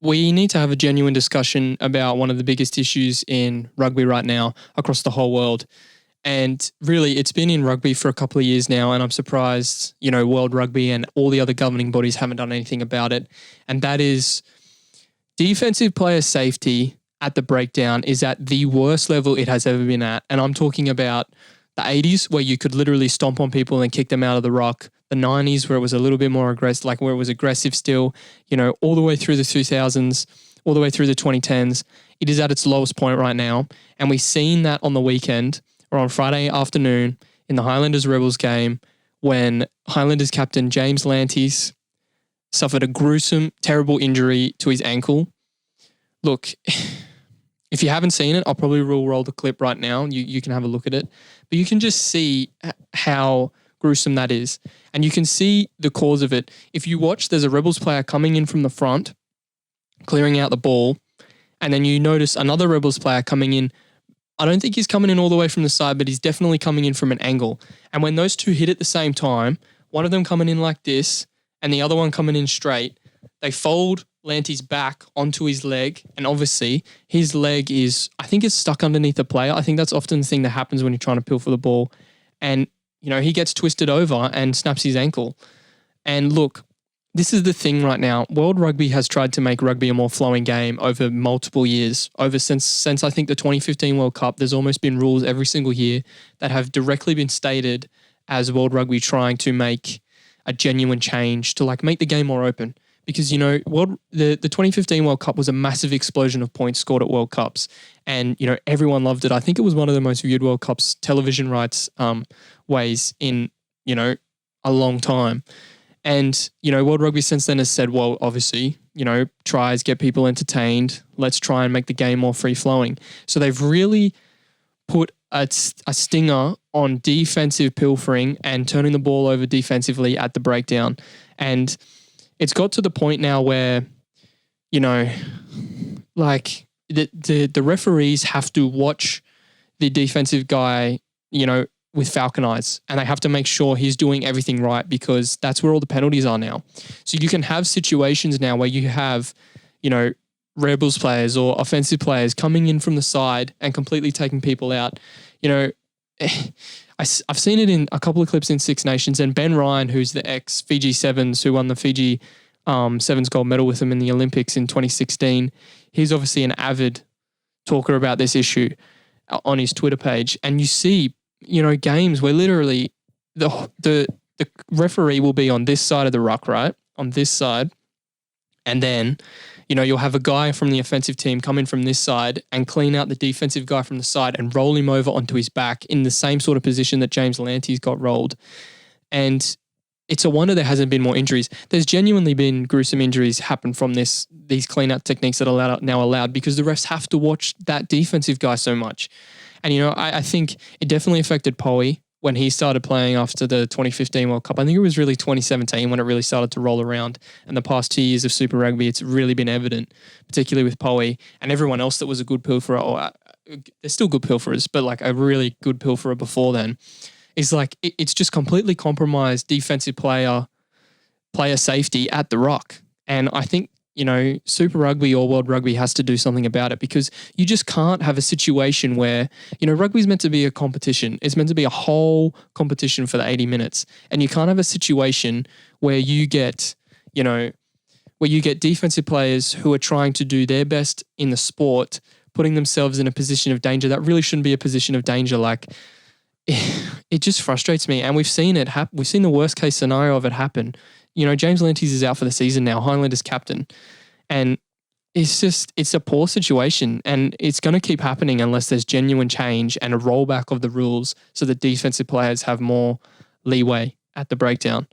we need to have a genuine discussion about one of the biggest issues in rugby right now across the whole world. And really, it's been in rugby for a couple of years now, and I'm surprised, World Rugby and all the other governing bodies haven't done anything about it. And that is defensive player safety at the breakdown is at the worst level it has ever been at. And I'm talking about the 80s, where you could literally stomp on people and kick them out of the ruck. The 90s, where it was a little bit more aggressive, like where it was aggressive still, all the way through the 2000s, all the way through the 2010s. It is at its lowest point right now. And we've seen that on the weekend or on Friday afternoon in the Highlanders Rebels game when Highlanders captain James Lantis suffered a gruesome, terrible injury to his ankle. Look, if you haven't seen it, I'll probably roll the clip right now. You can have a look at it. But you can just see how gruesome that is. And you can see the cause of it. If you watch, there's a Rebels player coming in from the front, clearing out the ball. And then you notice another Rebels player coming in. I don't think he's coming in all the way from the side, but he's definitely coming in from an angle. And when those two hit at the same time, one of them coming in like this and the other one coming in straight, they fold Lanty's back onto his leg. And obviously his leg is, I think it's stuck underneath the player. I think that's often the thing that happens when you're trying to pilfer the ball. And, he gets twisted over and snaps his ankle. And look, this is the thing right now. World Rugby has tried to make rugby a more flowing game over multiple years. Since I think the 2015 World Cup, there's almost been rules every single year that have directly been stated as World Rugby trying to make a genuine change to make the game more open. Because, the 2015 World Cup was a massive explosion of points scored at World Cups. And, everyone loved it. I think it was one of the most viewed World Cups television rights ways in, a long time. And, World Rugby since then has said, well, obviously, tries get people entertained. Let's try and make the game more free-flowing. So they've really put a stinger on defensive pilfering and turning the ball over defensively at the breakdown. And it's got to the point now where, the referees have to watch the defensive guy, with falcon eyes, and they have to make sure he's doing everything right because that's where all the penalties are now. So you can have situations now where you have, Rebels players or offensive players coming in from the side and completely taking people out. I've seen it in a couple of clips in Six Nations, and Ben Ryan, who's the ex-Fiji Sevens who won the Fiji Sevens gold medal with them in the Olympics in 2016, he's obviously an avid talker about this issue on his Twitter page. And you see, games where literally the referee will be on this side of the ruck, right? On this side. And then, you'll have a guy from the offensive team come in from this side and clean out the defensive guy from the side and roll him over onto his back in the same sort of position that James Lanty's got rolled. And it's a wonder there hasn't been more injuries. There's genuinely been gruesome injuries happen from these clean out techniques that are now allowed because the refs have to watch that defensive guy so much. And, I think it definitely affected Poe when he started playing after the 2015 World Cup. I think it was really 2017 when it really started to roll around. And the past 2 years of Super Rugby, it's really been evident, particularly with Poe and everyone else that was a good pilferer, or they're still good pilferers, but a really good pilferer before then, is it's just completely compromised defensive player safety at the ruck. And I think, Super Rugby or World Rugby has to do something about it because you just can't have a situation where, rugby is meant to be a competition. It's meant to be a whole competition for the 80 minutes. And you can't have a situation where you get, defensive players who are trying to do their best in the sport, putting themselves in a position of danger that really shouldn't be a position of danger. It just frustrates me. And we've seen it happen. We've seen the worst case scenario of it happen. James Lantis is out for the season now, Highlanders captain. And it's a poor situation and it's going to keep happening unless there's genuine change and a rollback of the rules so that defensive players have more leeway at the breakdown.